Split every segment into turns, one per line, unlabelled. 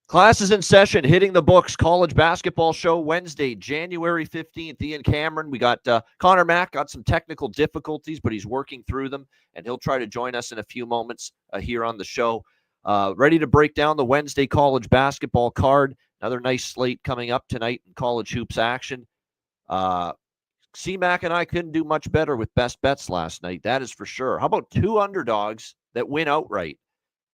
Class is in session, hitting the books. College basketball show Wednesday, January 15th. Ian Cameron, we got Connor Mack, got some technical difficulties, but he's working through them, and he'll try to join us in a few moments here on the show. Ready to break down the Wednesday college basketball card. Another nice slate coming up tonight in college hoops action. C-Mac and I couldn't do much better with best bets last night, that is for sure. How about two underdogs that win outright?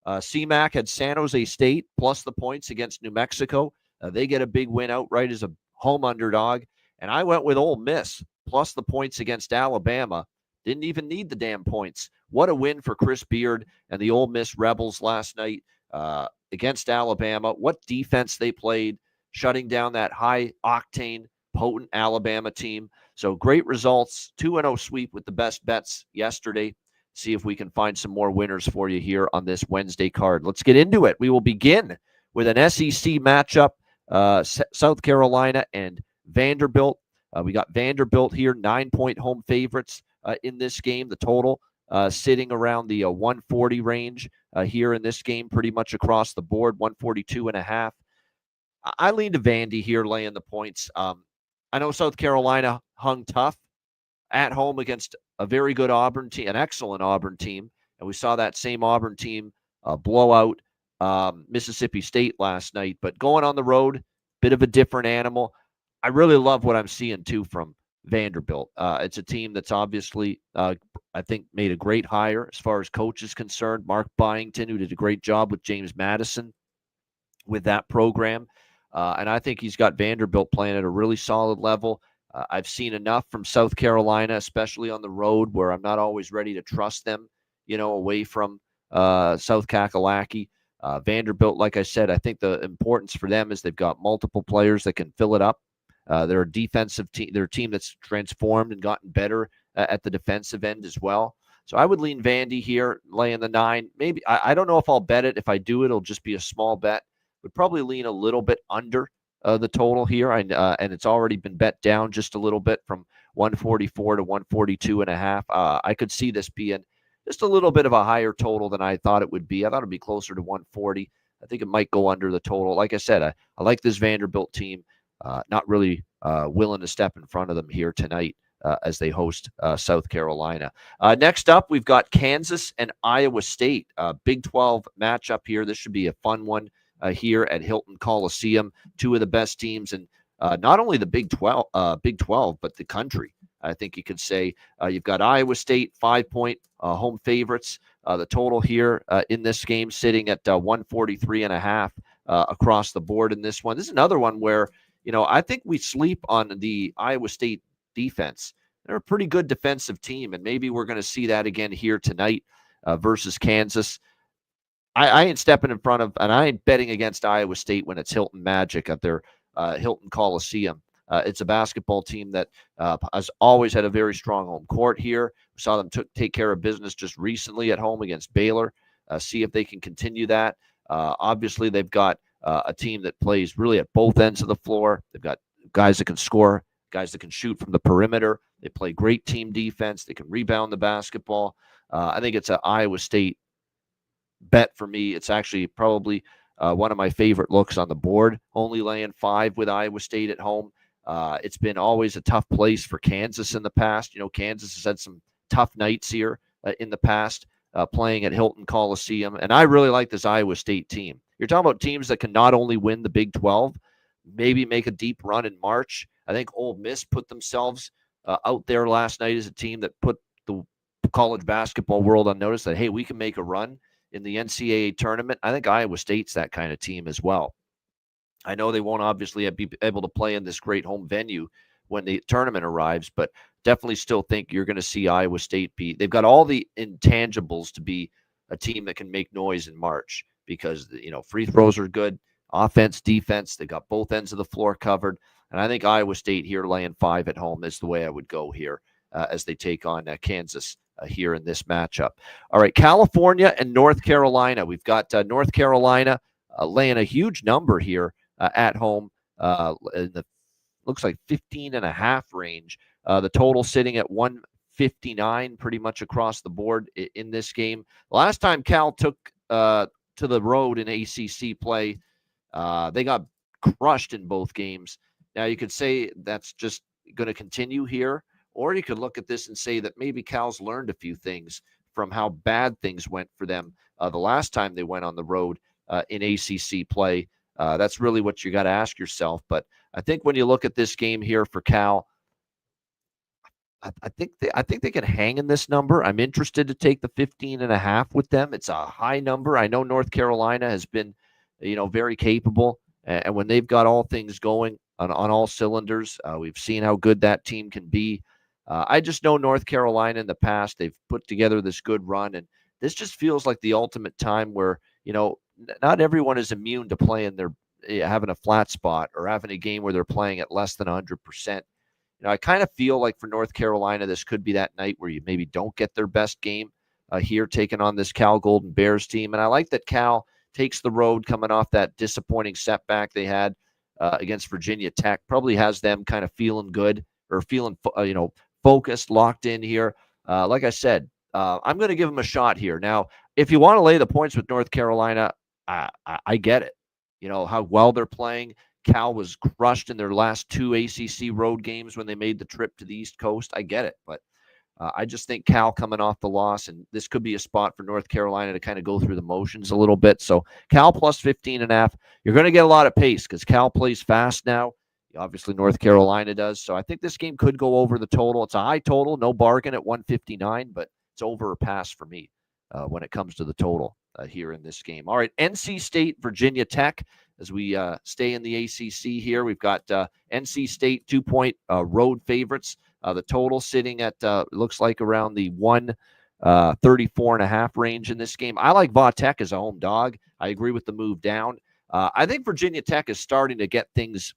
CMAC had San Jose State plus the points against New Mexico. They get a big win outright as a home underdog. And I went with Ole Miss plus the points against Alabama. Didn't even need the damn points. What a win for Chris Beard and the Ole Miss Rebels last night against Alabama. What defense they played, shutting down that high-octane, potent Alabama team. So great results. 2-0 sweep with the best bets yesterday. See if we can find some more winners for you here on this Wednesday card. Let's get into it. We will begin with an SEC matchup, South Carolina and Vanderbilt. We got Vanderbilt here, 9-point home favorites in this game. The total sitting around the 140 range here in this game, pretty much across the board, 142.5. I lean to Vandy here, laying the points. I know South Carolina hung tough at home against a very good Auburn team, an excellent Auburn team. And we saw that same Auburn team blow out Mississippi State last night. But going on the road, bit of a different animal. I really love what I'm seeing, too, from Vanderbilt. It's a team that's obviously, I think, made a great hire as far as coach is concerned. Mark Byington, who did a great job with James Madison with that program. And I think he's got Vanderbilt playing at a really solid level. I've seen enough from South Carolina, especially on the road, where I'm not always ready to trust them, away from South Kakalaki. Vanderbilt, like I said, I think the importance for them is they've got multiple players that can fill it up. They're a defensive team. They're a team that's transformed and gotten better at the defensive end as well. So I would lean Vandy here, laying the 9. Maybe I don't know if I'll bet it. If I do, it'll just be a small bet. Would probably lean a little bit under the total here, and it's already been bet down just a little bit from 144 to 142.5. I could see this being just a little bit of a higher total than I thought it would be. I thought it'd be closer to 140. I think it might go under the total. Like I said, I like this Vanderbilt team. Not really willing to step in front of them here tonight as they host South Carolina. Next up, we've got Kansas and Iowa State. Big 12 matchup here. This should be a fun one. Here at Hilton Coliseum, two of the best teams in not only the Big 12, but the country. I think you could say you've got Iowa State 5-point home favorites. The total here in this game sitting at 143.5 across the board in this one. This is another one where I think we sleep on the Iowa State defense. They're a pretty good defensive team, and maybe we're going to see that again here tonight versus Kansas. I ain't stepping in front of, and I ain't betting against Iowa State when it's Hilton Magic at their Hilton Coliseum. It's a basketball team that has always had a very strong home court here. We saw them take care of business just recently at home against Baylor. See if they can continue that. Obviously, they've got a team that plays really at both ends of the floor. They've got guys that can score, guys that can shoot from the perimeter. They play great team defense. They can rebound the basketball. I think it's an Iowa State bet for me. It's actually probably one of my favorite looks on the board, only laying 5 with Iowa State at home. It's been always a tough place for Kansas in the past. Kansas has had some tough nights here in the past playing at Hilton Coliseum, and I really like this Iowa State team. You're talking about teams that can not only win the Big 12, maybe make a deep run in March. I think Ole Miss put themselves out there last night as a team that put the college basketball world on notice that, hey, we can make a run in the NCAA tournament. I think Iowa State's that kind of team as well. I know they won't obviously be able to play in this great home venue when the tournament arrives, but definitely still think you're going to see Iowa State they've got all the intangibles to be a team that can make noise in March because, free throws are good, offense, defense, they got both ends of the floor covered. And I think Iowa State here laying 5 at home is the way I would go here as they take on Kansas here in this matchup. All right, California and North Carolina. We've got North Carolina laying a huge number here at home in the looks like 15.5 range. The total sitting at 159 pretty much across the board in this game. Last time Cal took to the road in ACC play, They got crushed in both games. Now, you could say that's just going to continue here, or you could look at this and say that maybe Cal's learned a few things from how bad things went for them the last time they went on the road in ACC play. That's really what you got to ask yourself. But I think when you look at this game here for Cal, I think they can hang in this number. I'm interested to take the 15.5 with them. It's a high number. I know North Carolina has been, very capable, and when they've got all things going on all cylinders, we've seen how good that team can be. I just know North Carolina in the past. They've put together this good run, and this just feels like the ultimate time where not everyone is immune to playing their having a flat spot or having a game where they're playing at less than 100%. I kind of feel like for North Carolina, this could be that night where you maybe don't get their best game here taking on this Cal Golden Bears team. And I like that Cal takes the road coming off that disappointing setback they had against Virginia Tech. Probably has them kind of feeling good or feeling, focused, locked in here. Like I said, I'm going to give them a shot here. Now, if you want to lay the points with North Carolina, I get it. How well they're playing. Cal was crushed in their last 2 ACC road games when they made the trip to the East Coast. I get it, but I just think Cal coming off the loss, and this could be a spot for North Carolina to kind of go through the motions a little bit. So Cal plus 15.5. You're going to get a lot of pace because Cal plays fast now. Obviously, North Carolina does. So I think this game could go over the total. It's a high total, no bargain at 159, but it's over or pass for me when it comes to the total here in this game. All right, NC State, Virginia Tech. As we stay in the ACC here, we've got NC State 2-point road favorites. The total sitting at looks like around the 134.5 range in this game. I like Va Tech as a home dog. I agree with the move down. I think Virginia Tech is starting to get things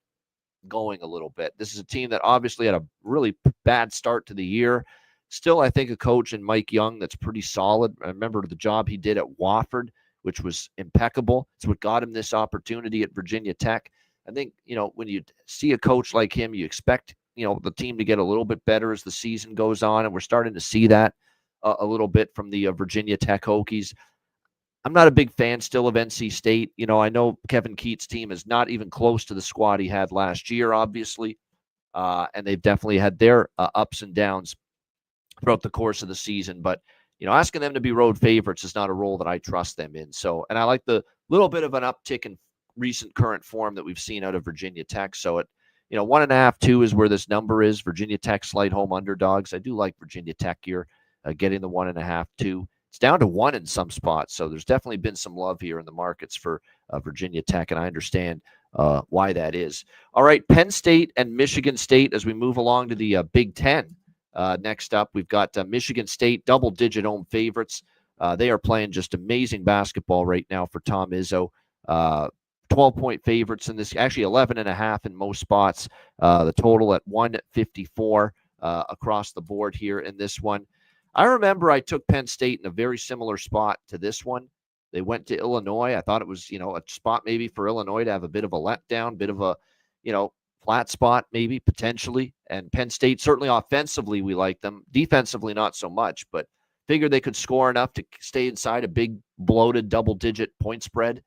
going a little bit. This is a team that obviously had a really bad start to the year. Still, I think a coach in Mike Young that's pretty solid. I remember the job he did at Wofford, which was impeccable. It's what got him this opportunity at Virginia Tech. I think, when you see a coach like him, you expect, the team to get a little bit better as the season goes on, and we're starting to see that a little bit from the Virginia Tech Hokies. I'm not a big fan still of NC State. I know Kevin Keats' team is not even close to the squad he had last year, obviously, and they've definitely had their ups and downs throughout the course of the season, but asking them to be road favorites is not a role that I trust them in. So, and I like the little bit of an uptick in recent current form that we've seen out of Virginia Tech. So at 1.5, 2 is where this number is. Virginia Tech slight home underdogs. I do like Virginia Tech here, getting the 1.5, 2. It's down to 1 in some spots, so there's definitely been some love here in the markets for Virginia Tech, and I understand why that is. All right, Penn State and Michigan State as we move along to the Big Ten. Next up, we've got Michigan State, double-digit home favorites. They are playing just amazing basketball right now for Tom Izzo. 12-point favorites in this, actually 11.5 in most spots. The total at 154 across the board here in this one. I remember I took Penn State in a very similar spot to this one. They went to Illinois. I thought it was, a spot maybe for Illinois to have a bit of a letdown, bit of a, flat spot maybe potentially. And Penn State, certainly offensively, we like them. Defensively, not so much, but figured they could score enough to stay inside a big bloated double-digit point spread,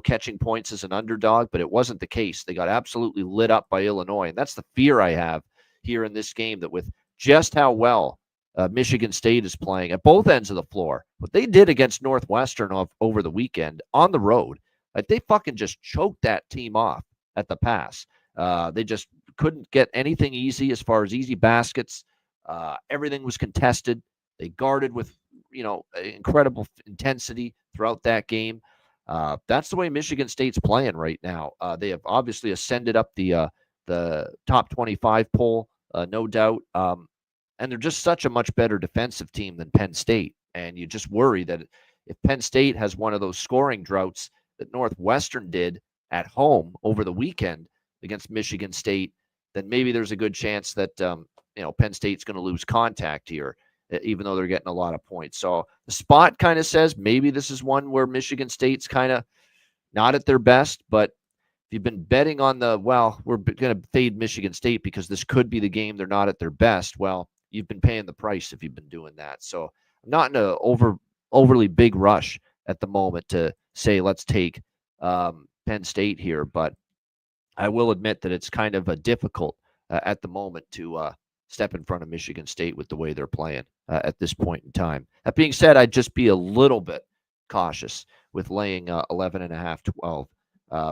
catching points as an underdog, but it wasn't the case. They got absolutely lit up by Illinois, and that's the fear I have here in this game, that with just how well Michigan State is playing at both ends of the floor, what they did against Northwestern over the weekend on the road, like they fucking just choked that team off at the pass. They just couldn't get anything easy as far as easy baskets. Everything was contested. They guarded with, incredible intensity throughout that game. That's the way Michigan State's playing right now. They have obviously ascended up the top 25 poll, no doubt. And they're just such a much better defensive team than Penn State. And you just worry that if Penn State has one of those scoring droughts that Northwestern did at home over the weekend against Michigan State, then maybe there's a good chance that, Penn State's going to lose contact here, even though they're getting a lot of points. So the spot kind of says maybe this is one where Michigan State's kind of not at their best, but if you've been betting on we're going to fade Michigan State because this could be the game they're not at their best, well, you've been paying the price if you've been doing that. So I'm not in a overly big rush at the moment to say let's take Penn State here, but I will admit that it's kind of difficult at the moment to step in front of Michigan State with the way they're playing at this point in time. That being said, I'd just be a little bit cautious with laying 11 and a half, 12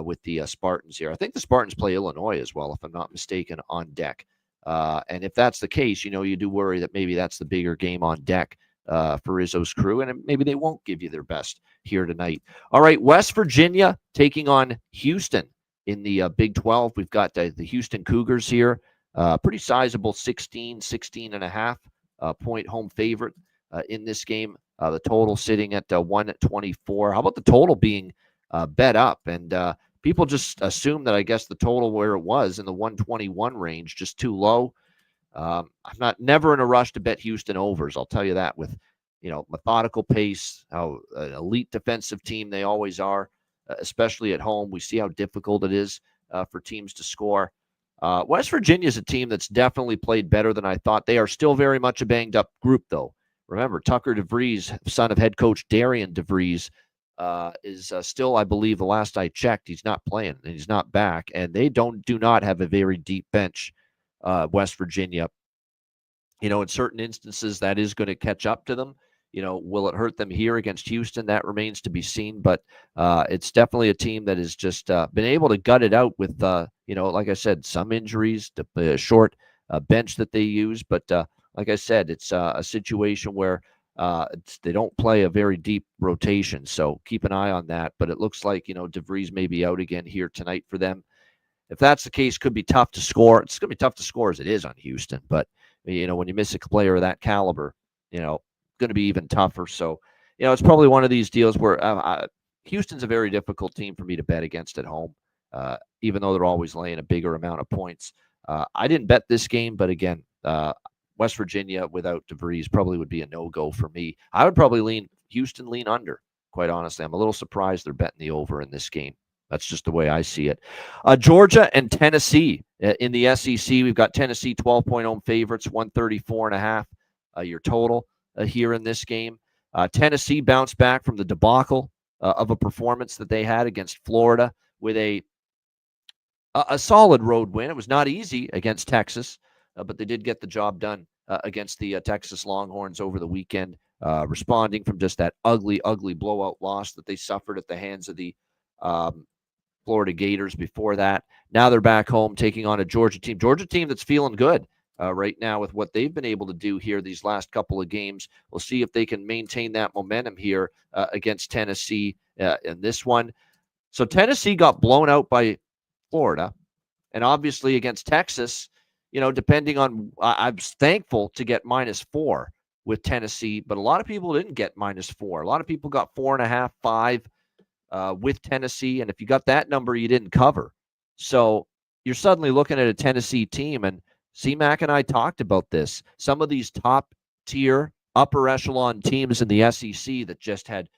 with the Spartans here. I think the Spartans play Illinois as well, if I'm not mistaken, on deck. And if that's the case, you do worry that maybe that's the bigger game on deck for Izzo's crew, and maybe they won't give you their best here tonight. All right, West Virginia taking on Houston in the Big 12. We've got the Houston Cougars here, pretty sizable 16 and a half point home favorite in this game. The total sitting at 124. How about the total being bet up? And people just assume that, I guess, the total where it was in the 121 range, just too low. I'm never in a rush to bet Houston overs. I'll tell you that, with methodical pace, how an elite defensive team they always are, especially at home. We see how difficult it is for teams to score. West Virginia is a team that's definitely played better than I thought. They are still very much a banged up group, though. Remember, Tucker DeVries, son of head coach Darian DeVries, is still, I believe, the last I checked, he's not playing and he's not back. And they do not have a very deep bench. West Virginia, in certain instances, that is going to catch up to them. Will it hurt them here against Houston? That remains to be seen. But it's definitely a team that has just been able to gut it out with, like I said, some injuries, the short bench that they use. But like I said, it's a situation where they don't play a very deep rotation. So keep an eye on that. But it looks like, DeVries may be out again here tonight for them. If that's the case, could be tough to score. It's going to be tough to score as it is on Houston. But, when you miss a player of that caliber, going to be even tougher. So, it's probably one of these deals where Houston's a very difficult team for me to bet against at home, even though they're always laying a bigger amount of points. I didn't bet this game, but again, West Virginia without DeVries probably would be a no-go for me. I would probably lean under, quite honestly. I'm a little surprised they're betting the over in this game. That's just the way I see it. Georgia and Tennessee in the SEC. We've got Tennessee 12-point home favorites, 134.5 your total here in this game. Tennessee bounced back from the debacle of a performance that they had against Florida with a solid road win. It was not easy against Texas, but they did get the job done against the Texas Longhorns over the weekend, responding from just that ugly blowout loss that they suffered at the hands of the Florida Gators before that. Now they're back home taking on a Georgia team that's feeling good right now with what they've been able to do here these last couple of games. We'll see if they can maintain that momentum here against Tennessee in this one. So Tennessee got blown out by Florida, and obviously against Texas, depending on, I was thankful to get -4 with Tennessee, but a lot of people didn't get -4. A lot of people got 4.5, 5. With Tennessee, and if you got that number, you didn't cover. So you're suddenly looking at a Tennessee team, and C-Mac and I talked about this. Some of these top-tier, upper echelon teams in the SEC that just had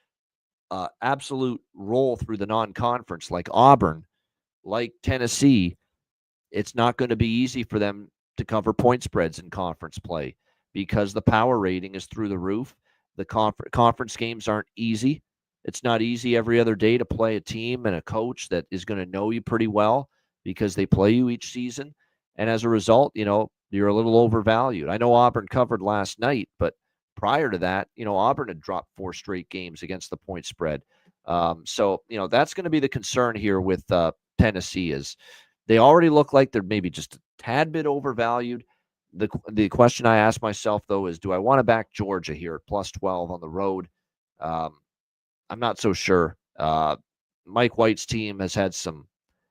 absolute roll through the non-conference, like Auburn, like Tennessee, it's not going to be easy for them to cover point spreads in conference play because the power rating is through the roof. The conference games aren't easy. It's not easy every other day to play a team and a coach that is going to know you pretty well because they play you each season. And as a result, you're a little overvalued. I know Auburn covered last night, but prior to that, Auburn had dropped 4 straight games against the point spread. So that's going to be the concern here with Tennessee is they already look like they're maybe just a tad bit overvalued. The question I ask myself, though, is do I want to back Georgia here at +12 on the road? I'm not so sure. Mike White's team has had some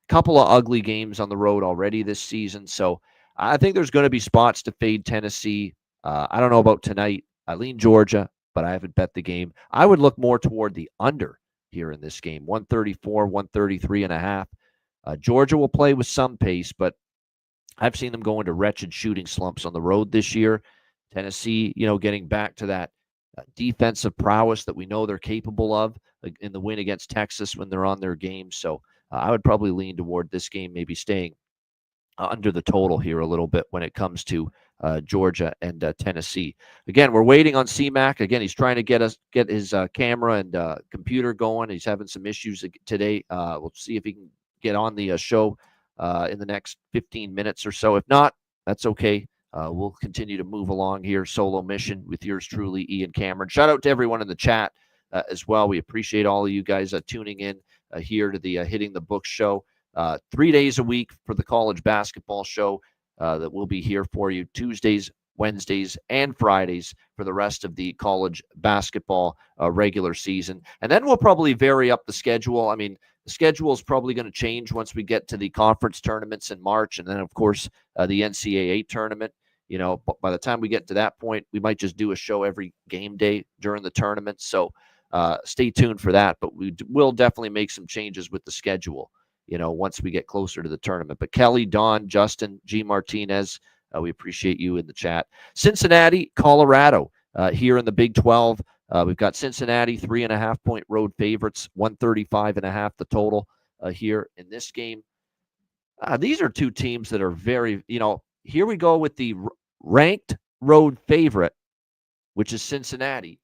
couple of ugly games on the road already this season. So I think there's going to be spots to fade Tennessee. I don't know about tonight. I lean Georgia, but I haven't bet the game. I would look more toward the under here in this game, 134, 133.5. Georgia will play with some pace, but I've seen them go into wretched shooting slumps on the road this year. Tennessee, getting back to that defensive prowess that we know they're capable of in the win against Texas when they're on their game. So I would probably lean toward this game, maybe staying under the total here a little bit when it comes to Georgia and Tennessee. Again, we're waiting on CMAC. Again, he's trying to get his camera and computer going. He's having some issues today. We'll see if he can get on the show in the next 15 minutes or so. If not, that's okay. We'll continue to move along here, solo mission with yours truly, Ian Cameron. Shout out to everyone in the chat as well. We appreciate all of you guys tuning in here to the Hitting the Books show. 3 days a week for the college basketball show that will be here for you Tuesdays, Wednesdays, and Fridays for the rest of the college basketball regular season. And then we'll probably vary up the schedule. I mean, the schedule is probably going to change once we get to the conference tournaments in March. And then, of course, the NCAA tournament. You know, by the time we get to that point, we might just do a show every game day during the tournament. So stay tuned for that. But we will definitely make some changes with the schedule, you know, once we get closer to the tournament. But Kelly, Don, Justin, G. Martinez, we appreciate you in the chat. Cincinnati, Colorado, here in the Big 12. We've got Cincinnati, 3.5-point road favorites, 135.5 the total here in this game. These are two teams that are very, you know, here we go with the ranked road favorite, which is Cincinnati,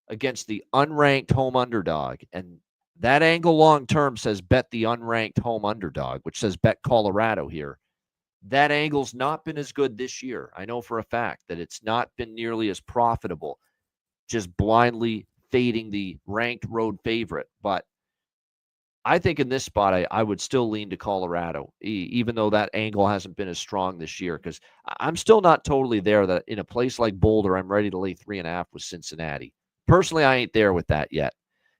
against the unranked home underdog. And that angle long-term says bet the unranked home underdog, which says bet Colorado here. That angle's not been as good this year. I know for a fact that it's not been nearly as profitable, just blindly fading the ranked road favorite. But I think in this spot, I would still lean to Colorado, even though that angle hasn't been as strong this year, because I'm still not totally there that in a place like Boulder, I'm ready to lay 3.5 with Cincinnati. Personally, I ain't there with that yet.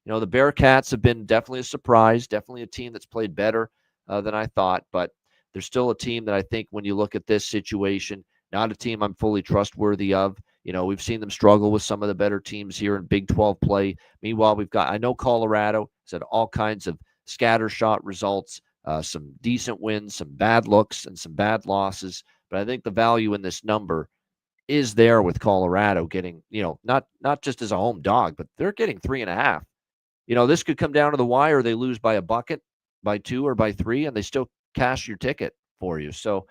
You know, the Bearcats have been definitely a surprise, definitely a team that's played better than I thought, but they're still a team that I think when you look at this situation, not a team I'm fully trustworthy of. You know, we've seen them struggle with some of the better teams here in Big 12 play. Meanwhile, I know Colorado has had all kinds of scattershot results, some decent wins, some bad looks, and some bad losses. But I think the value in this number is there with Colorado getting, you know, not just as a home dog, but they're getting 3.5. You know, this could come down to the wire. They lose by a bucket, by 2, or by 3, and they still cash your ticket for you. So,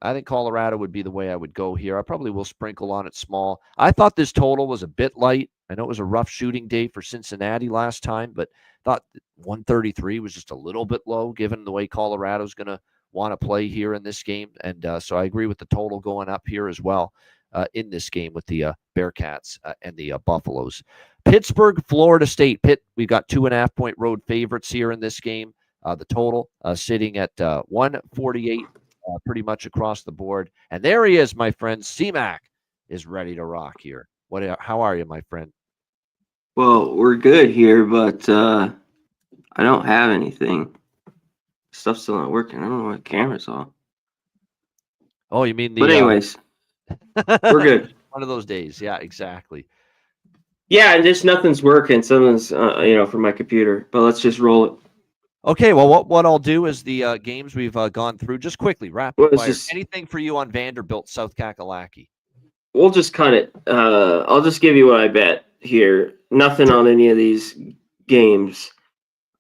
I think Colorado would be the way I would go here. I probably will sprinkle on it small. I thought this total was a bit light. I know it was a rough shooting day for Cincinnati last time, but thought 133 was just a little bit low given the way Colorado's going to want to play here in this game. And so I agree with the total going up here as well in this game with the Bearcats and the Buffaloes. Pittsburgh, Florida State. Pitt, we've got 2.5-point road favorites here in this game. The total sitting at 148 pretty much across the board. And there he is, my friend. CMAC is ready to rock here. How are you, my friend?
Well, we're good here, but I don't have anything. Stuff's still not working. I don't know what camera's on.
Oh, you mean the...
But anyways, we're good.
One of those days. Yeah, exactly.
Yeah, and just nothing's working. Something's, for my computer. But let's just roll it.
Okay, well, what I'll do is the games we've gone through, just quickly, rapid fire. Anything for you on Vanderbilt, South Kakalaki?
We'll just cut it. I'll just give you what I bet here. Nothing on any of these games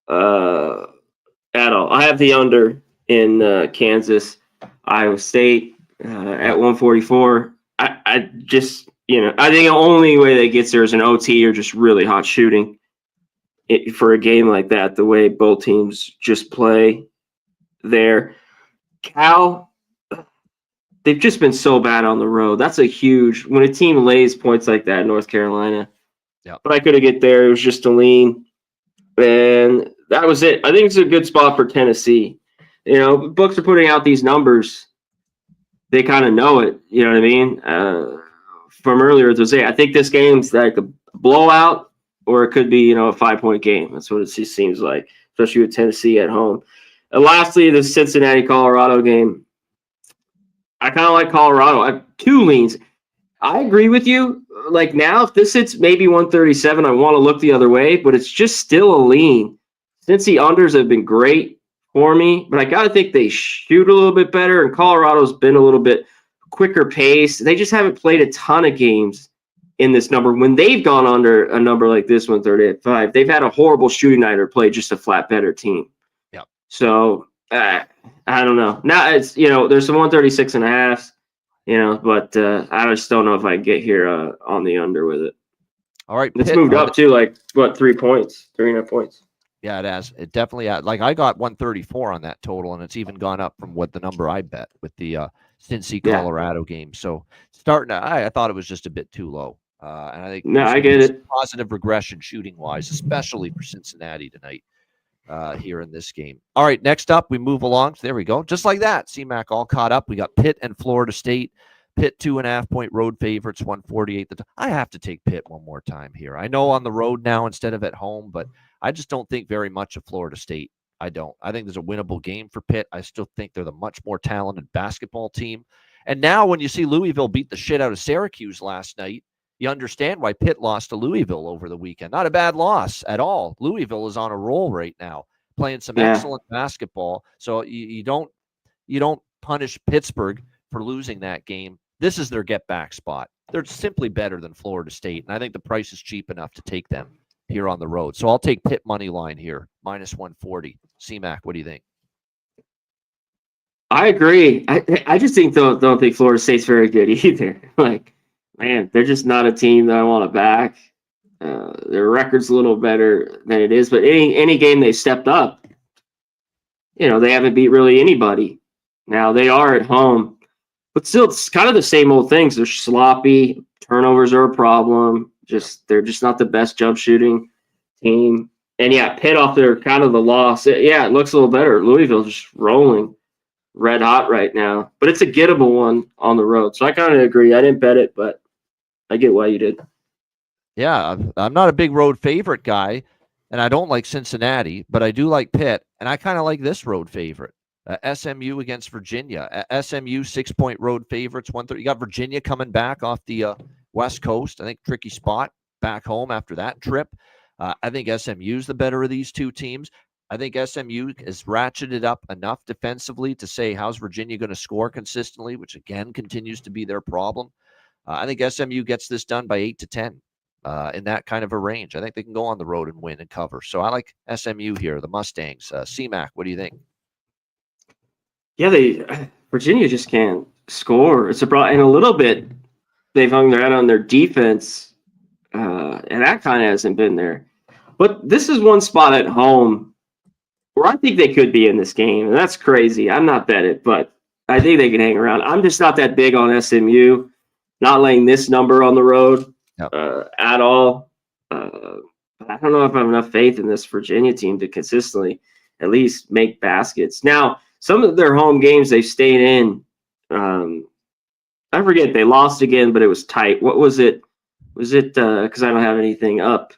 at all. I have the under in Kansas, Iowa State at 144. I just, I think the only way that gets there is an OT or just really hot shooting. For a game like that, the way both teams just play there. Cal, they've just been so bad on the road. That's a huge – when a team lays points like that in North Carolina.
Yeah.
But I couldn't get there. It was just a lean. And that was it. I think it's a good spot for Tennessee. Books are putting out these numbers. They kind of know it. You know what I mean? From earlier today, I think this game's like a blowout. Or it could be, a 5-point game. That's what it seems like, especially with Tennessee at home. And lastly, the Cincinnati-Colorado game. I kind of like Colorado. I have 2 leans. I agree with you. Like now, if this hits maybe 137, I want to look the other way, but it's just still a lean. Cincy unders have been great for me, but I got to think they shoot a little bit better, and Colorado's been a little bit quicker pace. They just haven't played a ton of games in this number. When they've gone under a number like this, 138.5, they've had a horrible shooting night or played just a flat better team.
Yeah.
So I don't know. Now it's, there's some 136.5s. But I just don't know if I get here on the under with it.
All right,
It's
Pitt,
moved up to 3 points, 3.5 points.
Yeah, it has. It definitely has. Like I got 134 on that total, and it's even gone up from what the number I bet with the Cincy Colorado game. So starting, I thought it was just a bit too low, and I think
I get it.
Positive regression shooting wise, especially for Cincinnati tonight here in this game. All right, next up we move along. So there we go, just like that. CMAC all caught up. We got Pitt and Florida State. Pitt 2.5-point road favorites, 148. I have to take Pitt one more time here. I know on the road now instead of at home, but I just don't think very much of Florida State. I don't. I think there's a winnable game for Pitt. I still think they're the much more talented basketball team. And now when you see Louisville beat the shit out of Syracuse last night, you understand why Pitt lost to Louisville over the weekend. Not a bad loss at all. Louisville is on a roll right now, playing some excellent basketball. So you don't punish Pittsburgh for losing that game. This is their get-back spot. They're simply better than Florida State, and I think the price is cheap enough to take them here on the road. So I'll take Pitt money line here, minus 140. CMAC, what do you think?
I agree. I just don't think Florida State's very good either. Like, man, they're just not a team that I want to back. Their record's a little better than it is, but any game they stepped up, they haven't beat really anybody. Now they are at home. But still, it's kind of the same old things. They're sloppy. Turnovers are a problem. They're just not the best jump shooting team. And yeah, Pitt off their kind of the loss. It looks a little better. Louisville's just rolling red hot right now. But it's a gettable one on the road. So I kind of agree. I didn't bet it, but I get why you did.
Yeah, I'm not a big road favorite guy, and I don't like Cincinnati, but I do like Pitt, and I kind of like this road favorite. SMU against Virginia. SMU 6-point road favorites. 130. You got Virginia coming back off the West Coast. I think tricky spot back home after that trip. I think SMU's the better of these two teams. I think SMU has ratcheted up enough defensively to say, how's Virginia going to score consistently, which again continues to be their problem. I think SMU gets this done by 8 to 10 in that kind of a range. I think they can go on the road and win and cover. So I like SMU here, the Mustangs. CMAC, what do you think?
Yeah, Virginia just can't score. It's and a little bit they've hung their head on their defense, and that kind of hasn't been there. But this is one spot at home where I think they could be in this game, and that's crazy. I'm not betting, but I think they can hang around. I'm just not that big on SMU, not laying this number on the road at all. But I don't know if I have enough faith in this Virginia team to consistently at least make baskets. Now, some of their home games they stayed in. I forget, they lost again, but it was tight. What was it? Was it because I don't have anything up?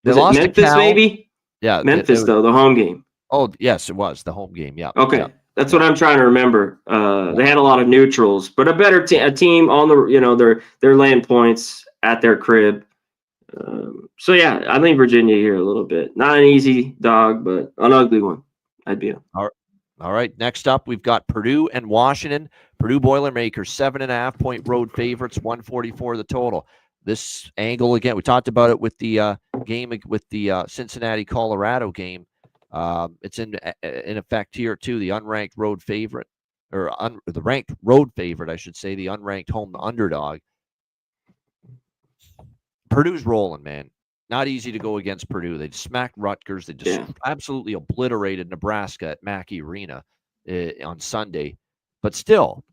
Was it Memphis, maybe?
Yeah.
Memphis, though, the home game.
Oh, yes, it was the home game. Yeah.
Okay.
Yeah.
That's what I'm trying to remember. They had a lot of neutrals, but a better a team on the, they're laying points at their crib. So, yeah, I think Virginia here a little bit. Not an easy dog, but an ugly one. I'd be
All right. Next up, we've got Purdue and Washington. Purdue Boilermakers, 7.5-point road favorites, 144 the total. This angle, again, we talked about it with the game with the Cincinnati Colorado game. It's in effect here, too, the unranked road favorite, or the ranked road favorite, I should say, the unranked home underdog. Purdue's rolling, man. Not easy to go against Purdue. They smacked Rutgers. They just absolutely obliterated Nebraska at Mackey Arena on Sunday. But still,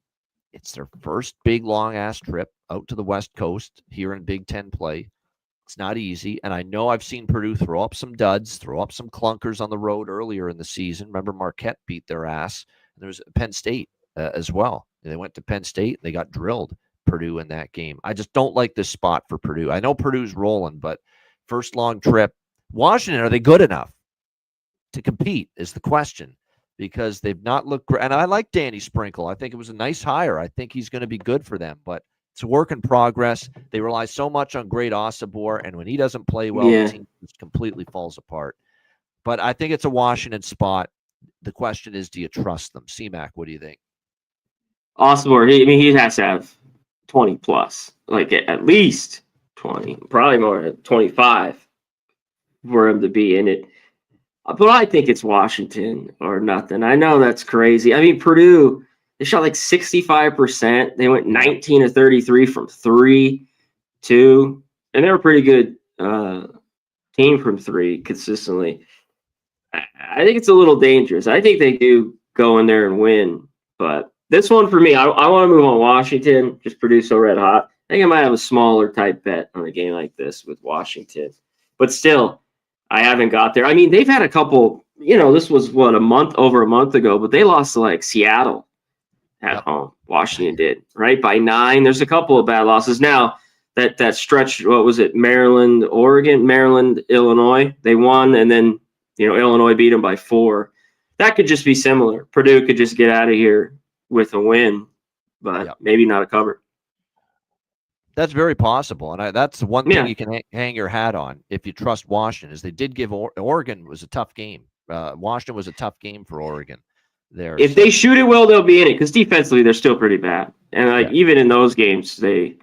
it's their first big, long-ass trip out to the West Coast here in Big Ten play. It's not easy. And I know I've seen Purdue throw up some duds, throw up some clunkers on the road earlier in the season. Remember, Marquette beat their ass. And there was Penn State as well. They went to Penn State. They got drilled, Purdue, in that game. I just don't like this spot for Purdue. I know Purdue's rolling, but first long trip. Washington, are they good enough to compete is the question, because they've not looked great. And I like Danny Sprinkle. I think it was a nice hire. I think he's going to be good for them, but it's a work in progress. They rely so much on Great Osabor, and when he doesn't play well, the team just completely falls apart. But I think it's a Washington spot. The question is, do you trust them? CMAC, what do you think?
Osabor, he has to have 20 plus, like at least 20, probably more, 25 for him to be in it. But I think it's Washington or nothing. I know that's crazy. I mean, Purdue, They shot like 65%. They went 19 to 33 from 3, 2, and they were a pretty good team from 3 consistently. I think it's a little dangerous. I think they do go in there and win, but this one for me, I want to move on Washington. Just produce so red hot. I think I might have a smaller type bet on a game like this with Washington, but still, I haven't got there. I mean, they've had a couple. This was over a month ago, but they lost to like Seattle at home. Washington did, right, by 9. There's a couple of bad losses now. That stretch, what was it? Maryland, Oregon, Maryland, Illinois. They won, and then Illinois beat them by 4. That could just be similar. Purdue could just get out of here with a win, but maybe not a cover.
That's very possible, and that's one thing you can hang your hat on if you trust Washington. Is they did give Oregon was a tough game. Washington was a tough game for Oregon.
If they shoot it well, they'll be in it because defensively they're still pretty bad, and even in those games they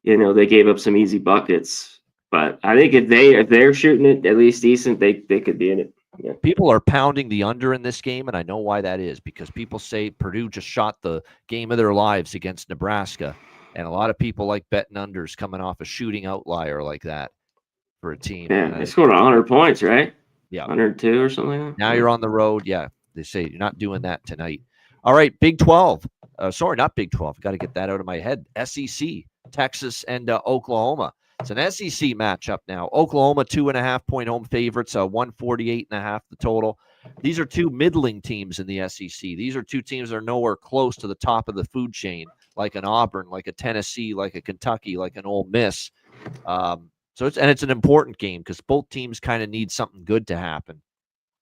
gave up some easy buckets. But I think if they're shooting it at least decent, they could be in it. Yeah.
People are pounding the under in this game, and I know why that is, because people say Purdue just shot the game of their lives against Nebraska. And a lot of people like betting unders coming off a shooting outlier like that for a team.
Yeah, they scored 100 points, right?
Yeah.
102 or something like that.
Now you're on the road. Yeah, they say you're not doing that tonight. All right, Big 12. Sorry, not Big 12. Got to get that out of my head. SEC, Texas and Oklahoma. It's an SEC matchup now. Oklahoma, 2.5-point home favorites, 148.5 the total. These are two middling teams in the SEC. These are two teams that are nowhere close to the top of the food chain, like an Auburn, like a Tennessee, like a Kentucky, like an Ole Miss. So it's an important game because both teams kind of need something good to happen.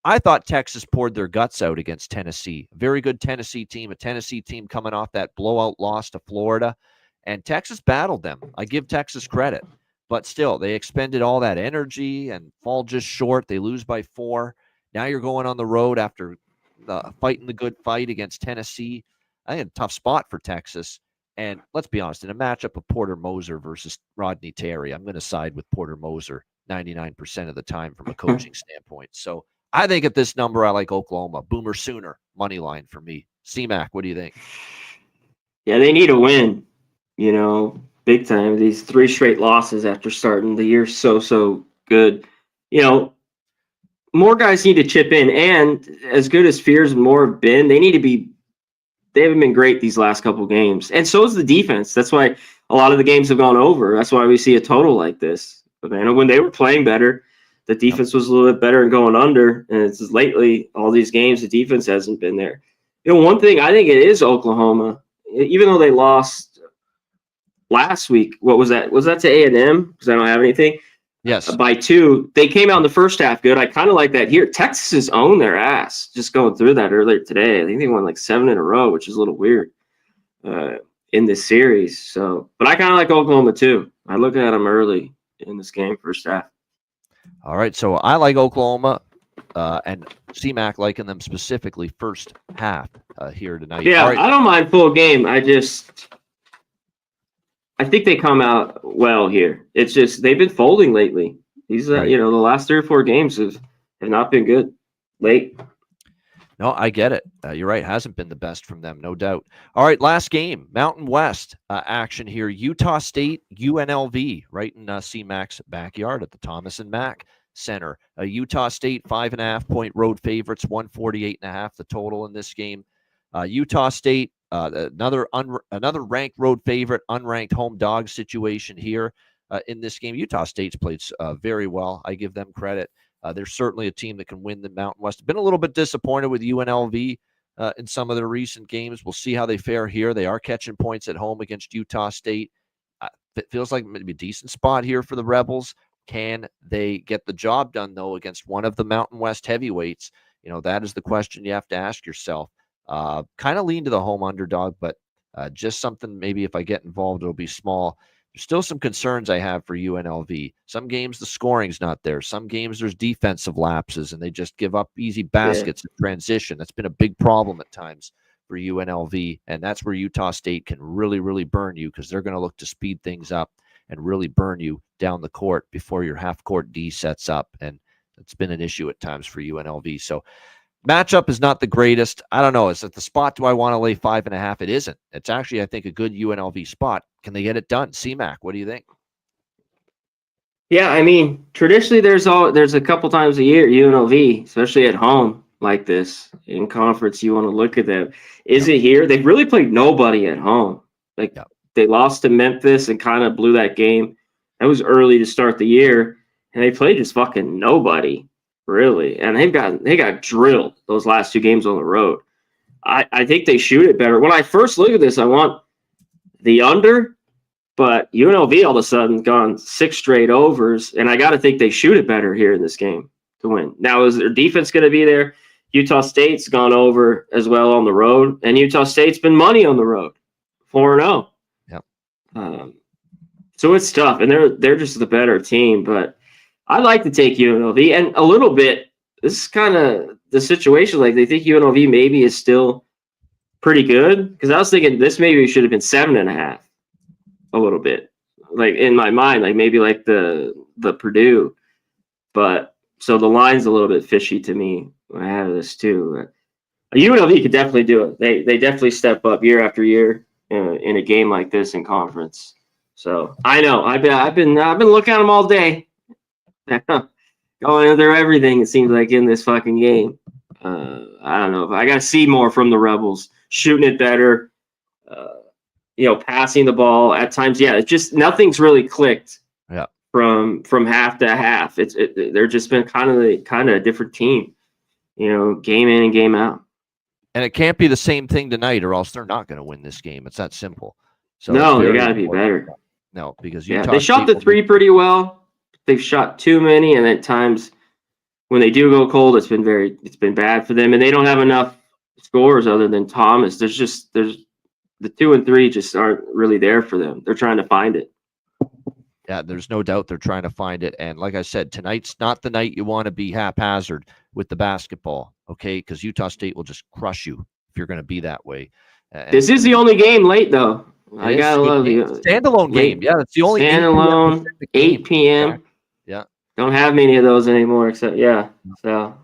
I thought Texas poured their guts out against Tennessee. Very good Tennessee team, a Tennessee team coming off that blowout loss to Florida. And Texas battled them. I give Texas credit. But still, they expended all that energy and fall just short. They lose by 4. Now you're going on the road after fighting the good fight against Tennessee. I think a tough spot for Texas. And let's be honest, in a matchup of Porter Moser versus Rodney Terry, I'm going to side with Porter Moser 99% of the time from a coaching standpoint. So I think at this number, I like Oklahoma. Boomer Sooner, money line for me. C-Mac, what do you think?
Yeah, they need a win, big time. These 3 straight losses after starting the year so good. More guys need to chip in, and as good as Fears and Moore have been, they haven't been great these last couple games. And so is the defense. That's why a lot of the games have gone over. That's why we see a total like this. But man, when they were playing better, the defense was a little bit better and going under. And it's just lately, all these games, the defense hasn't been there. One thing I think it is Oklahoma, even though they lost last week. What was that? Was that to A&M? Because I don't have anything.
Yes.
By 2. They came out in the first half good. I kind of like that here. Texas has owned their ass just going through that earlier today. I think they won like 7 in a row, which is a little weird in this series. So, but I kind of like Oklahoma too. I look at them early in this game, first half.
All right. So I like Oklahoma and C-Mac liking them specifically first half here tonight.
Yeah,
all right.
I don't mind full game. I think they come out well here. It's just they've been folding lately. These, the last 3 or 4 games have not been good late.
No, I get it. You're right. Hasn't been the best from them, no doubt. All right, last game, Mountain West action here. Utah State, UNLV, right in C-Mac's backyard at the Thomas and Mack Center. Utah State, 5.5-point road favorites, 148.5 the total in this game. Utah State, another ranked road favorite, unranked home dog situation here in this game. Utah State's played very well. I give them credit. They're certainly a team that can win the Mountain West. Been a little bit disappointed with UNLV in some of their recent games. We'll see how they fare here. They are catching points at home against Utah State. It feels like maybe a decent spot here for the Rebels. Can they get the job done, though, against one of the Mountain West heavyweights? That is the question you have to ask yourself. Kind of lean to the home underdog, but just something maybe if I get involved, it'll be small. There's still some concerns I have for UNLV. Some games the scoring's not there. Some games there's defensive lapses and they just give up easy baskets in transition. That's been a big problem at times for UNLV, and that's where Utah State can really, really burn you because they're going to look to speed things up and really burn you down the court before your half-court D sets up, and it's been an issue at times for UNLV. So Matchup is not the greatest. I don't know. Is it the spot? Do I want to lay 5.5? It isn't. It's actually, I think, a good UNLV spot. Can they get it done? CMAC, what do you think?
Yeah, I mean, traditionally there's a couple times a year UNLV, especially at home like this in conference. You want to look at them. Is it here? They've really played nobody at home. Like they lost to Memphis and kind of blew that game. That was early to start the year, and they played just fucking nobody. Really, and they got drilled those last 2 games on the road. I think they shoot it better. When I first look at this, I want the under, but UNLV all of a sudden gone 6 straight overs, and I got to think they shoot it better here in this game to win. Now, is their defense going to be there? Utah State's gone over as well on the road, and Utah State's been money on the road, 4-0.
Yep.
So it's tough, and they're just the better team, but I'd like to take UNLV, and a little bit, this is kind of the situation. Like, they think UNLV maybe is still pretty good, because I was thinking this maybe should have been 7.5 a little bit. Like, in my mind, like maybe like the Purdue. But, so the line's a little bit fishy to me when I have this too. But UNLV could definitely do it. They definitely step up year after year in a game like this in conference. So, I know. I've been looking at them all day. Going under everything, it seems like, in this fucking game. I don't know. I got to see more from the Rebels, shooting it better, passing the ball at times. Yeah, it's just nothing's really clicked.
Yeah.
From half to half, they're just been kind of a different team, game in and game out.
And it can't be the same thing tonight, or else they're not going to win this game. It's that simple. So
no, they got to be better.
No, because
they shot the 3 pretty well. They've shot too many, and at times when they do go cold, it's been bad for them, and they don't have enough scores other than Thomas. There's the 2 and 3 just aren't really there for them. They're trying to find it.
Yeah, there's no doubt they're trying to find it. And like I said, tonight's not the night you want to be haphazard with the basketball, okay? Because Utah State will just crush you if you're going to be that way.
This is the only game late, though. I gotta love you.
Standalone game. Yeah, that's the only
standalone 8 p.m.
Yeah.
Don't have many of those anymore, except So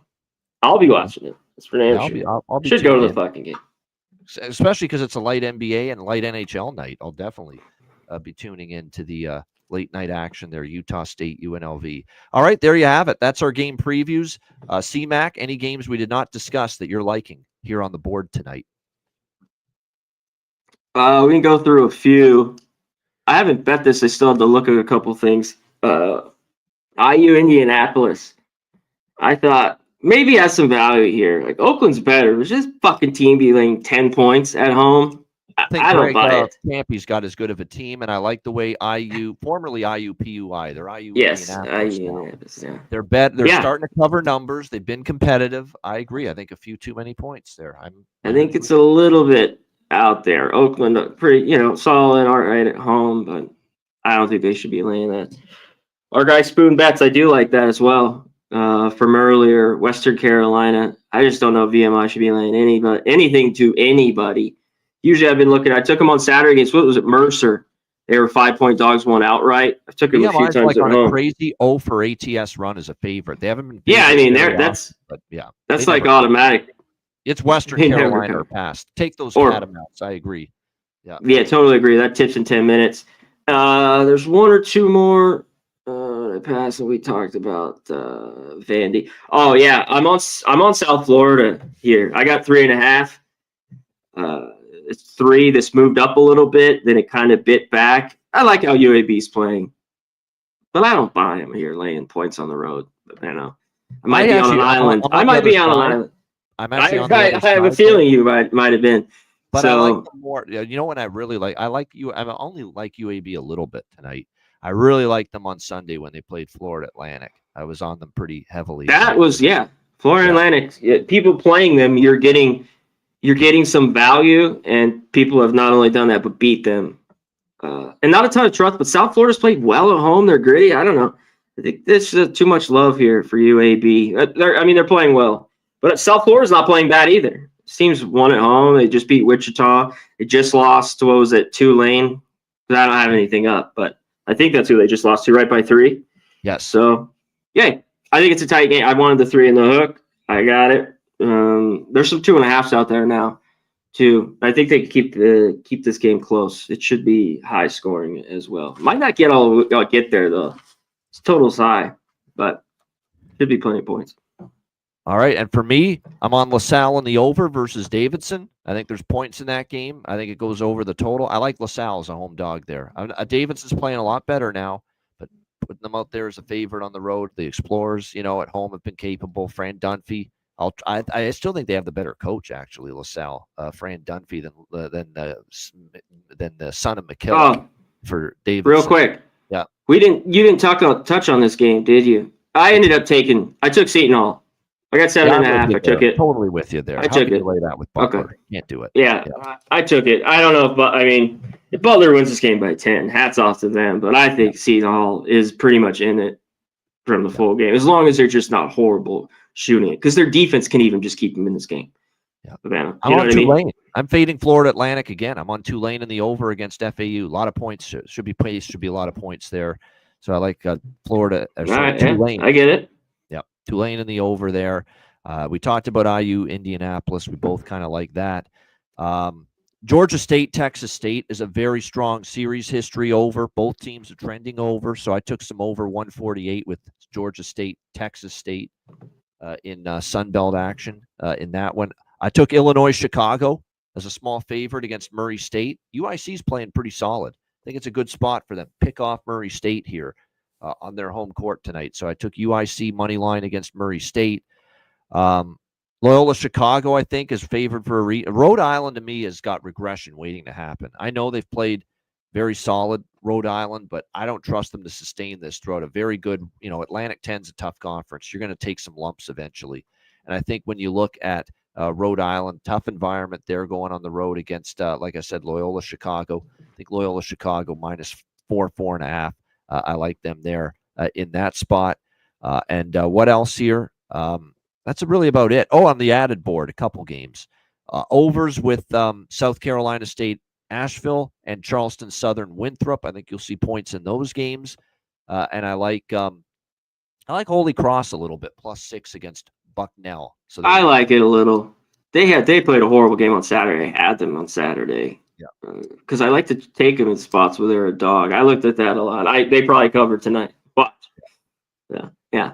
I'll be watching it. It's for damn sure.
I'll be
should go to the fucking game.
Especially because it's a light NBA and light NHL night. I'll definitely be tuning into the late night action there. Utah State, UNLV. All right, there you have it. That's our game previews. CMAC, any games we did not discuss that you're liking here on the board tonight?
We can go through a few. I haven't bet this. I still have to look at a couple things. IU Indianapolis. I thought maybe has some value here. Like, Oakland's better. It's just fucking team be laying 10 points at home. I don't buy it.
Campy's got as good of a team, and I like the way IU, formerly IUPUI, they're IU.
Yes,
Indianapolis.
Yeah.
They're They're starting to cover numbers. They've been competitive. I agree. I think a few too many points there.
I think it's a little bit out there. Oakland, pretty, solid, all right at home, but I don't think they should be laying that. Our guy Spoon Bets, I do like that as well. From earlier, Western Carolina. I just don't know if VMI should be laying anything to anybody. Usually I've been looking. I took them on Saturday against, what was it, Mercer. They were 5-point dogs, won outright. I took them a few times at home.
A crazy 0 for ATS run as a favorite. They haven't been.
Yeah, I mean, that's like automatic.
It's Western Carolina or past. Take those catamounts. I agree. Yeah,
totally agree. That tips in 10 minutes. There's 1 or 2 more. Pass that we talked about. Vandy. Oh yeah, I'm on South Florida here. I got 3.5. It's 3. This moved up a little bit, then it kind of bit back. I like how UAB's playing, but I don't buy him here laying points on the road. But, I might be on an island. I might be on an island. I have a feeling you might have been.
But I like them more. When I really like, I only like UAB a little bit tonight. I really liked them on Sunday when they played Florida Atlantic. I was on them pretty heavily.
That was Florida Atlantic. Yeah, people playing them, you're getting some value, and people have not only done that but beat them. And not a ton of trust, but South Florida's played well at home. They're gritty. I don't know. I think there's too much love here for UAB. They're playing well, but South Florida's not playing bad either. Teams won at home. They just beat Wichita. They just lost to, what was it, Tulane? I don't have anything up, but I think that's who they just lost to, right by 3.
Yes.
So, I think it's a tight game. I wanted the 3 in the hook. I got it. There's some 2.5s out there now, too. I think they keep this game close. It should be high scoring as well. Might not get there though. It's total's high, but should be plenty of points.
All right, and for me, I'm on LaSalle in the over versus Davidson. I think there's points in that game. I think it goes over the total. I like LaSalle as a home dog there. Davidson's playing a lot better now, but putting them out there as a favorite on the road. The Explorers, at home have been capable. Fran Dunphy. I still think they have the better coach, actually, LaSalle. Fran Dunphy than the son of McKillop for Davidson.
Real quick,
yeah,
you didn't touch on this game, did you? I took Seton Hall. I got 7.5. I took it.
Totally with you there.
I took it.
Lay that with Butler.
Okay.
Can't do it.
Yeah, I took it. I don't know if Butler wins this game by 10, hats off to them. But I think Seton Hall is pretty much in it from the full game, as long as they're just not horrible shooting it, because their defense can even just keep them in this game.
Yeah,
Savannah.
I'm on Tulane. I'm fading Florida Atlantic again. I'm on Tulane in the over against FAU. A lot of points should be placed. Should be a lot of points there. So I like Florida.
Tulane. I get it.
Tulane in the over there. We talked about IU, Indianapolis. We both kind of like that. Georgia State, Texas State is a very strong series history over. Both teams are trending over. So I took some over 148 with Georgia State, Texas State in Sunbelt action in that one. I took Illinois, Chicago as a small favorite against Murray State. UIC's playing pretty solid. I think it's a good spot for them. Pick off Murray State here. On their home court tonight. So I took UIC money line against Murray State. Loyola Chicago, I think, is favored for a Rhode Island, to me, has got regression waiting to happen. I know they've played very solid, Rhode Island, but I don't trust them to sustain this throughout a very good, Atlantic 10's a tough conference. You're going to take some lumps eventually. And I think when you look at Rhode Island, tough environment there going on the road against, like I said, Loyola Chicago. I think Loyola Chicago -4.5. I like them there in that spot. And what else here? That's really about it. Oh, on the added board, a couple games. Overs with South Carolina State, Asheville, and Charleston Southern Winthrop. I think you'll see points in those games. And I like Holy Cross a little bit, +6 against Bucknell. So
I like it a little. They played a horrible game on Saturday. I had them on Saturday. Yeah, because I like to take them in spots where they're a dog. I looked at that a lot. They probably covered tonight, but yeah.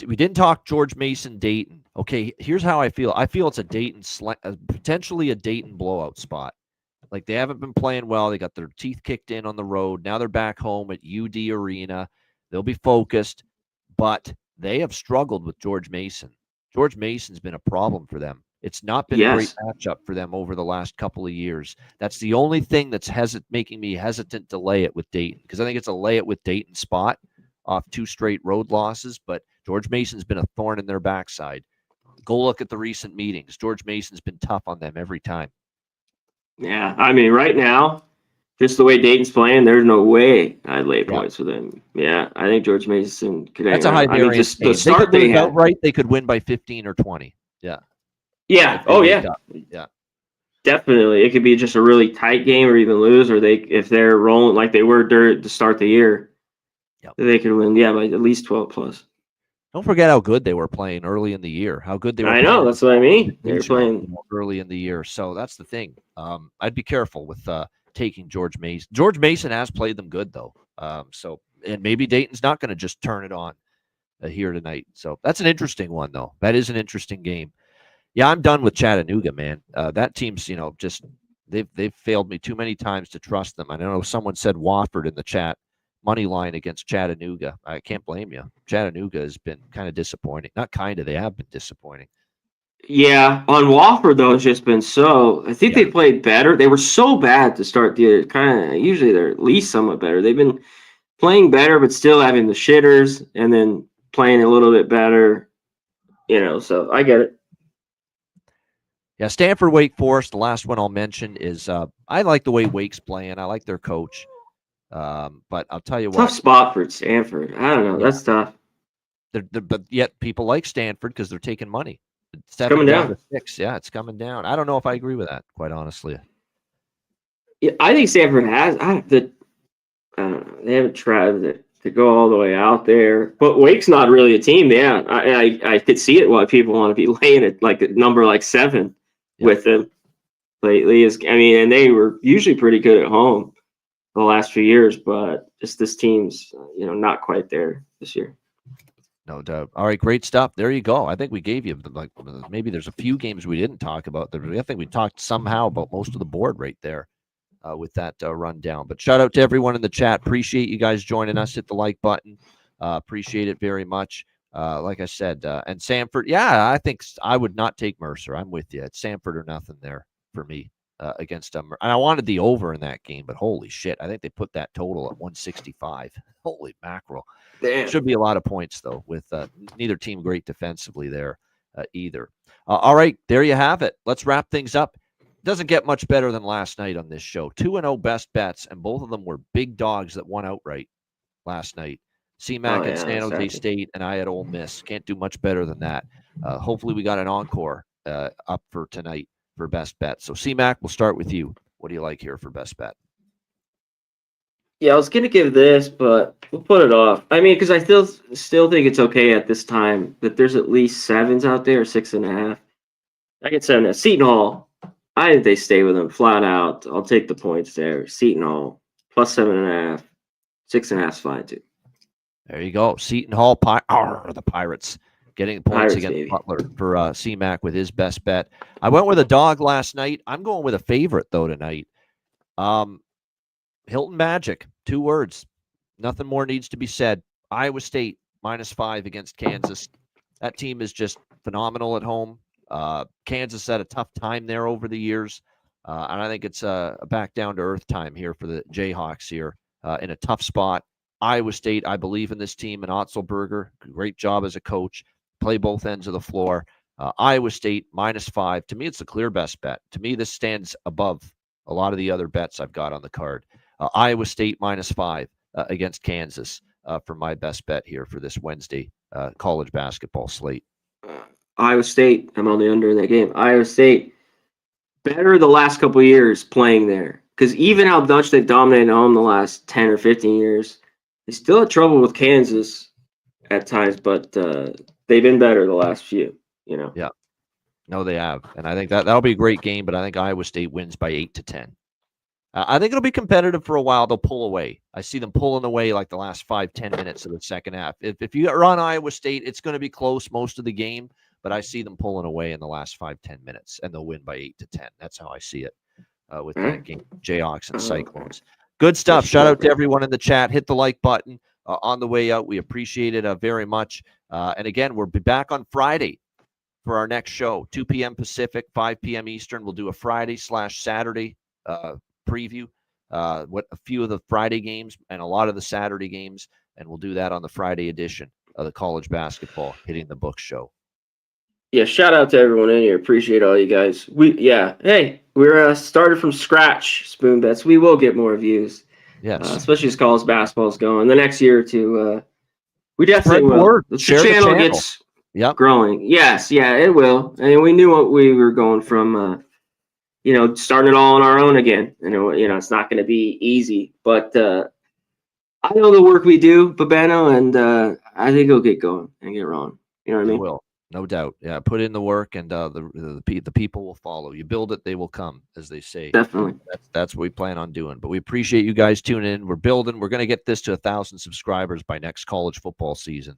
We didn't talk George Mason Dayton. Okay, here's how I feel. I feel it's a Dayton potentially a Dayton blowout spot. Like, they haven't been playing well. They got their teeth kicked in on the road. Now they're back home at UD Arena. They'll be focused, but they have struggled with George Mason. George Mason's been a problem for them. It's not been a great matchup for them over the last couple of years. That's the only thing that's making me hesitant to lay it with Dayton, because I think it's a lay it with Dayton spot off 2 straight road losses, but George Mason's been a thorn in their backside. Go look at the recent meetings. George Mason's been tough on them every time.
Yeah, right now, just the way Dayton's playing, there's no way I'd lay points for them. Yeah, I think George Mason could.
That's a high variance game. The start they had, right? They could win by 15 or 20. Yeah.
Yeah. Oh, yeah.
Yeah.
Definitely. It could be just a really tight game or even lose, or if they're rolling like they were during the start of the year, they could win, by at least 12 plus.
Don't forget how good they were playing early in the year. How good they were.
I know. That's what I mean. They were playing
early in the year. So that's the thing. I'd be careful with taking George Mason. George Mason has played them good, though. And maybe Dayton's not going to just turn it on here tonight. So that's an interesting one, though. That is an interesting game. Yeah, I'm done with Chattanooga, man. That team's, just they've failed me too many times to trust them. I know someone said Wofford in the chat, money line against Chattanooga. I can't blame you. Chattanooga has been kind of disappointing. Not kind of, they have been disappointing.
Yeah, on Wofford though, it's just been I think they played better. They were so bad to start the year. Usually they're at least somewhat better. They've been playing better, but still having the shitters, and then playing a little bit better. So I get it.
Yeah, Stanford, Wake Forest, the last one I'll mention is I like the way Wake's playing. I like their coach. But I'll tell you what.
Tough spot for Stanford. I don't know. That's tough.
But yet people like Stanford because they're taking money.
It's coming down
to 6. Yeah, it's coming down. I don't know if I agree with that, quite honestly.
Yeah, I think Stanford has. They haven't tried. to go all the way out there. But Wake's not really a team. Yeah, I could see it why people want to be laying it like a number like 7 with them lately. And they were usually pretty good at home the last few years, but just this team's not quite there this year.
No doubt. All right, great stuff. There you go. I think we gave you maybe there's a few games we didn't talk about. I think we talked somehow about most of the board right there with that rundown. But shout out to everyone in the chat. Appreciate you guys joining us. Hit the like button. Appreciate it very much. Like I said, and Samford. Yeah, I think I would not take Mercer. I'm with you. It's Samford or nothing there for me against them. And I wanted the over in that game, but holy shit, I think they put that total at 165. Holy mackerel.
Damn.
Should be a lot of points, though, with neither team great defensively there either. All right, there you have it. Let's wrap things up. Doesn't get much better than last night on this show. 2-0 best bets, and both of them were big dogs that won outright last night. CMAC and San Jose State, and I had Ole Miss. Can't do much better than that. Hopefully we got an encore up for tonight for best bet. So CMAC, we'll start with you. What do you like here for best bet?
Yeah, I was gonna give this, but we'll put it off. I mean, because I still think it's okay at this time that there's at least 7s out there, 6.5. I get 7. Seton Hall, I think they stay with them flat out. I'll take the points there. Seton Hall plus 7.5, 6.5's fine too.
There you go. Seton Hall, the Pirates getting points against
baby.
Butler for CMAC with his best bet. I went with a dog last night. I'm going with a favorite though tonight. Hilton Magic, 2 words. Nothing more needs to be said. Iowa State -5 against Kansas. That team is just phenomenal at home. Kansas had a tough time there over the years. And I think it's a back down to earth time here for the Jayhawks here in a tough spot. Iowa State, I believe in this team, and Otzelberger, great job as a coach. Play both ends of the floor. Iowa State -5. To me, it's the clear best bet. To me, this stands above a lot of the other bets I've got on the card. Iowa State -5 against Kansas for my best bet here for this Wednesday college basketball slate.
Iowa State, I'm on the under in that game. Iowa State, better the last couple of years playing there. Because even how much they've dominated home the last 10 or 15 years, they still had trouble with Kansas at times, but they've been better the last few,
Yeah. No, they have. And I think that'll be a great game, but I think Iowa State wins by 8 to 10. I think it'll be competitive for a while. They'll pull away. I see them pulling away like the last 5-10 minutes of the second half. If you run Iowa State, it's going to be close most of the game, but I see them pulling away in the last 5-10 minutes, and they'll win by 8 to 10. That's how I see it with that game. Jayhawks and Cyclones. Good stuff. Shout out to everyone in the chat. Hit the like button on the way out. We appreciate it very much. And again, we'll be back on Friday for our next show, 2 p.m. Pacific, 5 p.m. Eastern. We'll do a Friday/Saturday preview, what a few of the Friday games and a lot of the Saturday games, and we'll do that on the Friday edition of the College Basketball Hitting the Books show.
Yeah, shout out to everyone in here. Appreciate all you guys. We're started from scratch, Spoon Bets. We will get more views.
Yes,
especially as college basketball is going. The next year or two, we definitely will.
Word.
The
Share
channel
the channel.
gets growing. Yes, yeah, it will. And we knew what we were going from. Starting it all on our own again. It's not going to be easy, but I know the work we do, Babano, and I think it'll get going and get wrong. You know what I mean?
It will, no doubt. Yeah, put in the work, and the people will follow. You build it, they will come, as they say.
Definitely.
That's what we plan on doing. But we appreciate you guys tuning in. We're building. We're going to get this to 1,000 subscribers by next college football season.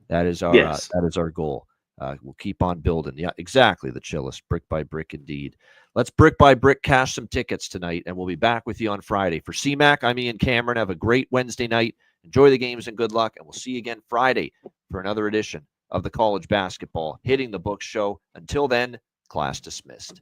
That is our goal. We'll keep on building. Yeah, exactly. The chillest, brick by brick, indeed. Let's brick by brick cash some tickets tonight, and we'll be back with you on Friday. For CMAC, I'm Ian Cameron. Have a great Wednesday night. Enjoy the games and good luck, and we'll see you again Friday for another edition of the College Basketball Hitting the Books show. Until then, class dismissed.